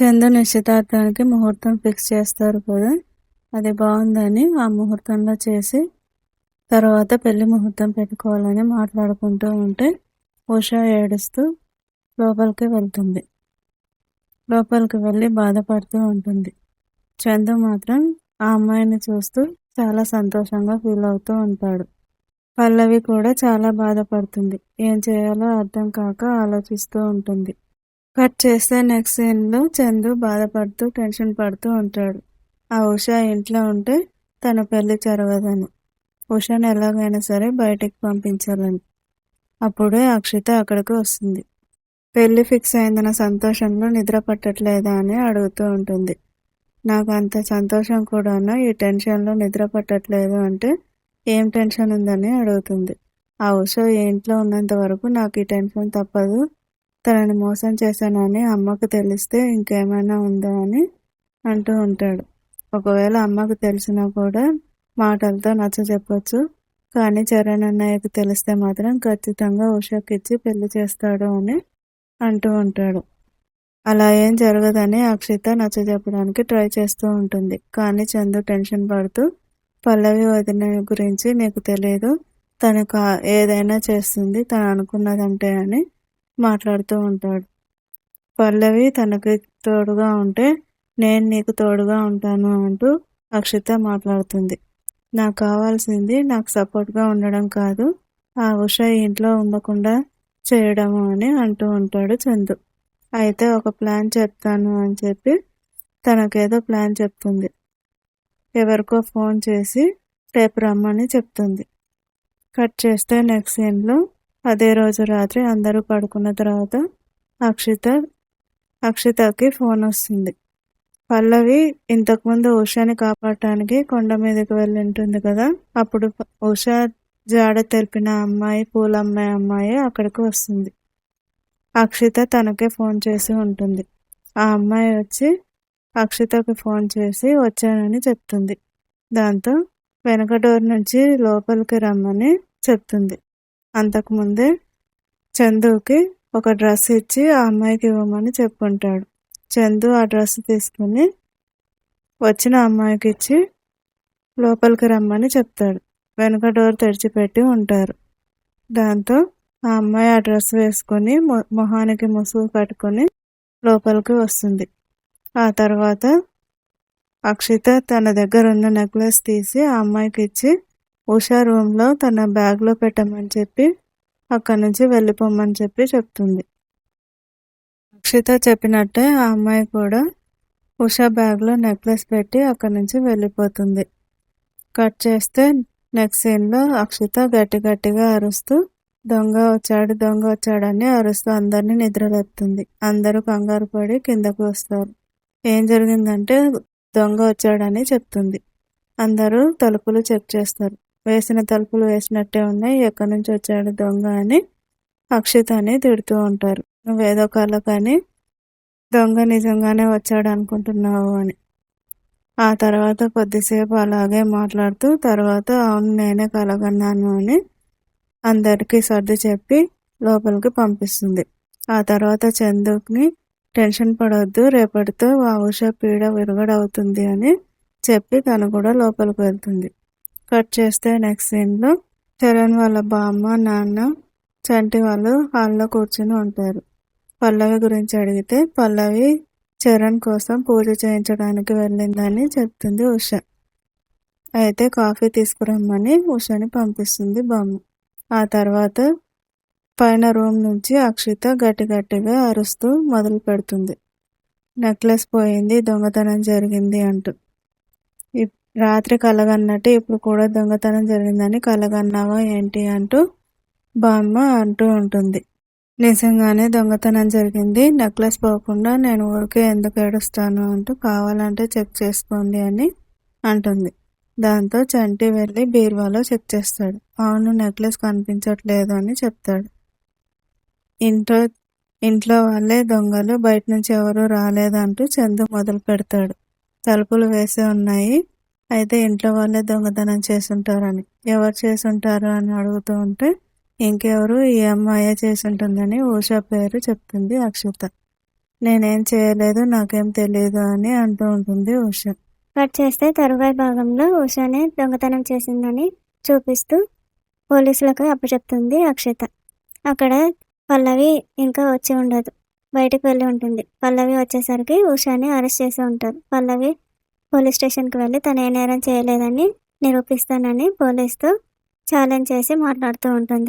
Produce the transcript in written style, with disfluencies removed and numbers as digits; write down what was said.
చందు నిశ్చితార్థానికి ముహూర్తం ఫిక్స్ చేస్తారు కదా, అది బాగుందని ఆ ముహూర్తంలో చేసి తర్వాత పెళ్లి ముహూర్తం పెట్టుకోవాలని మాట్లాడుకుంటూ ఉంటే ఉషా ఏడుస్తూ లోపలికి వెళ్తుంది. లోపలికి వెళ్ళి బాధపడుతూ ఉంటుంది. చందు మాత్రం ఆ అమ్మాయిని చూస్తూ చాలా సంతోషంగా ఫీల్ అవుతూ ఉంటాడు. పల్లవి కూడా చాలా బాధపడుతుంది. ఏం చేయాలో అర్థం కాక ఆలోచిస్తూ ఉంటుంది. కట్ చేస్తే నెక్స్ట్ సీన్లో చందు బాధపడుతూ టెన్షన్ పడుతూ ఉంటాడు. ఆ ఉషా ఇంట్లో ఉంటే తన పెళ్లి జరగదని, ఉషాని ఎలాగైనా సరే బయటికి పంపించాలని. అప్పుడే అక్షిత అక్కడికి వస్తుంది. పెళ్లి ఫిక్స్ అయిందన్న సంతోషంలో నిద్ర పట్టట్లేదా అని అడుగుతూ ఉంటుంది. నాకు అంత సంతోషం కూడాను ఈ టెన్షన్లో నిద్ర పట్టట్లేదు అంటే ఏం టెన్షన్ ఉందని అడుగుతుంది. ఆ ఉషా ఈ ఇంట్లో ఉన్నంత వరకు నాకు ఈ టెన్షన్ తప్పదు. తనని మోసం చేశానని అమ్మకు తెలిస్తే ఇంకేమైనా ఉందా అని అంటూ ఉంటాడు. ఒకవేళ అమ్మకు తెలిసినా కూడా మాటలతో నచ్చజెప్పొచ్చు, కానీ చరణ్ అన్నయ్యకు తెలిస్తే మాత్రం ఖచ్చితంగా ఉషాకిచ్చి పెళ్లి చేస్తాడు అని అంటూ ఉంటాడు. అలా ఏం జరగదని అక్షిత నచ్చజెప్పడానికి ట్రై చేస్తూ ఉంటుంది. కానీ చందు టెన్షన్ పడుతూ పల్లవి వదిన గురించి నీకు తెలియదు, తనకు ఏదైనా చేస్తుంది తను అనుకున్నదంటే అని మాట్లాడుతూ ఉంటాడు. పల్లవి తనకి తోడుగా ఉంటే నేను నీకు తోడుగా ఉంటాను అంటూ అక్షిత మాట్లాడుతుంది. నాకు కావాల్సింది నాకు సపోర్ట్గా ఉండడం కాదు, ఆ ఉషా ఇంట్లో ఉండకుండా చేయడము అని అంటూ ఉంటాడు చందు. అయితే ఒక ప్లాన్ చెప్తాను అని చెప్పి తనకేదో ప్లాన్ చెప్తుంది. ఎవరికో ఫోన్ చేసి రేపు రమ్మని చెప్తుంది. కట్ చేస్తే నెక్స్ట్ సీన్లో అదే రోజు రాత్రి అందరూ పడుకున్న తర్వాత అక్షితకి ఫోన్ వస్తుంది. పల్లవి ఇంతకుముందు ఉషాని కాపాడటానికి కొండ మీదకి వెళ్ళి ఉంటుంది కదా, అప్పుడు ఉషా జాడ తెలిపిన అమ్మాయి పూలమ్మాయి అమ్మాయి అక్కడికి వస్తుంది. అక్షిత తనకే ఫోన్ చేసి ఉంటుంది. ఆ అమ్మాయి వచ్చి అక్షితకి ఫోన్ చేసి వచ్చానని చెప్తుంది. దాంతో వెనక డోర్ నుంచి లోపలికి రమ్మని చెప్తుంది. అంతకుముందే చందుకి ఒక డ్రెస్ ఇచ్చి ఆ అమ్మాయికి ఇవ్వమని చెప్పుకుంటాడు. చందు ఆ డ్రెస్ తీసుకుని వచ్చిన అమ్మాయికి ఇచ్చి లోపలికి రమ్మని చెప్తాడు. వెనక డోర్ తెరిచిపెట్టి ఉంటారు. దాంతో ఆ అమ్మాయి ఆ డ్రెస్ వేసుకొని మొహానికి ముసుగు కట్టుకొని లోపలికి వస్తుంది. ఆ తర్వాత అక్షిత తన దగ్గర ఉన్న నెక్లెస్ తీసి ఆ అమ్మాయికి ఇచ్చి ఉషా రూమ్లో తన బ్యాగ్లో పెట్టమని చెప్పి అక్కడి నుంచి వెళ్ళిపోమని చెప్పి చెప్తుంది. అక్షిత చెప్పినట్టే ఆ అమ్మాయి కూడా ఉషా బ్యాగ్లో నెక్లెస్ పెట్టి అక్కడి నుంచి వెళ్ళిపోతుంది. కట్ చేస్తే నెక్స్ట్ సీన్లో అక్షిత గట్టిగా అరుస్తూ దొంగ వచ్చాడని అరుస్తూ అందరినీ నిద్రలేపుతుంది. అందరూ కంగారు పడి కిందకు వస్తారు. ఏం జరిగిందంటే దొంగ వచ్చాడని చెప్తుంది. అందరూ తలుపులు చెక్ చేస్తారు. వేసిన తలుపులు వేసినట్టే ఉన్నాయి, ఎక్కడి నుంచి వచ్చాడు దొంగ అని అక్షితని తిడుతూ ఉంటారు. నువ్వేదో కల కానీ దొంగ నిజంగానే వచ్చాడు అనుకుంటున్నావు అని. ఆ తర్వాత కొద్దిసేపు అలాగే మాట్లాడుతూ తర్వాత అవును నేనే కలగన్నాను అని అందరికీ సర్ది చెప్పి లోపలికి పంపిస్తుంది. ఆ తర్వాత చందుని టెన్షన్ పడవద్దు, రేపటితో ఆ ఉష పీడ విరగడవుతుంది అని చెప్పి తను కూడా లోపలికి వెళ్తుంది. కట్ చేస్తే నెక్స్ట్ సీన్లో చరణ్ వాళ్ళ బామ్మ నాన్న చంటి వాళ్ళు హాల్లో కూర్చుని ఉంటారు. పల్లవి గురించి అడిగితే పల్లవి చరణ్ కోసం పూజ చేయించడానికి వెళ్ళిందని చెప్తుంది ఉష. అయితే కాఫీ తీసుకురమ్మని ఉషని పంపిస్తుంది బామ్మ. ఆ తర్వాత పైన రూమ్ నుంచి అక్షిత గట్టిగా అరుస్తూ మొదలు పెడుతుంది. నెక్లెస్ పోయింది, దొంగతనం జరిగింది అంటూ. రాత్రి కలగన్నట్టు ఇప్పుడు కూడా దొంగతనం జరిగిందని కలగన్నావా ఏంటి అంటూ బామ్మ అంటూ ఉంటుంది. నిజంగానే దొంగతనం జరిగింది, నెక్లెస్ పోకుండా నేను ఊరికే ఎందుకు ఏడుస్తాను అంటూ కావాలంటే చెక్ చేసుకోండి అని అంటుంది. దాంతో చంటి వెళ్ళి బీరువాలో చెక్ చేస్తాడు. అవును నెక్లెస్ కనిపించట్లేదు అని చెప్తాడు. ఇంట్లో వాళ్ళే దొంగలు, బయట నుంచి ఎవరూ రాలేదంటూ చందు మొదలు పెడతాడు. తలుపులు వేసి ఉన్నాయి, అయితే ఇంట్లో వాళ్ళే దొంగతనం చేసుంటారని. ఎవరు చేసుంటారు అని అడుగుతూ ఉంటే ఇంకెవరు ఈ అమ్మాయే చేసుంటుందని ఉషా పేరు చెప్తుంది అక్షిత. నేనేం చేయలేదు, నాకేం తెలియదు అని అంటూ ఉంటుంది ఉష. కట్ చేస్తే తరువాయి భాగంలో ఉషానే దొంగతనం చేసిందని చూపిస్తూ పోలీసులకు అప్పచెప్తుంది అక్షిత. అక్కడ పల్లవి ఇంకా వచ్చి ఉండదు, బయటకు వెళ్ళి ఉంటుంది. పల్లవి వచ్చేసరికి ఉషాని అరెస్ట్ చేసి ఉంటారు. పల్లవి పోలీస్ స్టేషన్కి వెళ్ళి తను ఏ నేరం చేయలేదని నిరూపిస్తానని పోలీస్తో ఛాలెంజ్ చేసి మాట్లాడుతూ ఉంటుంది.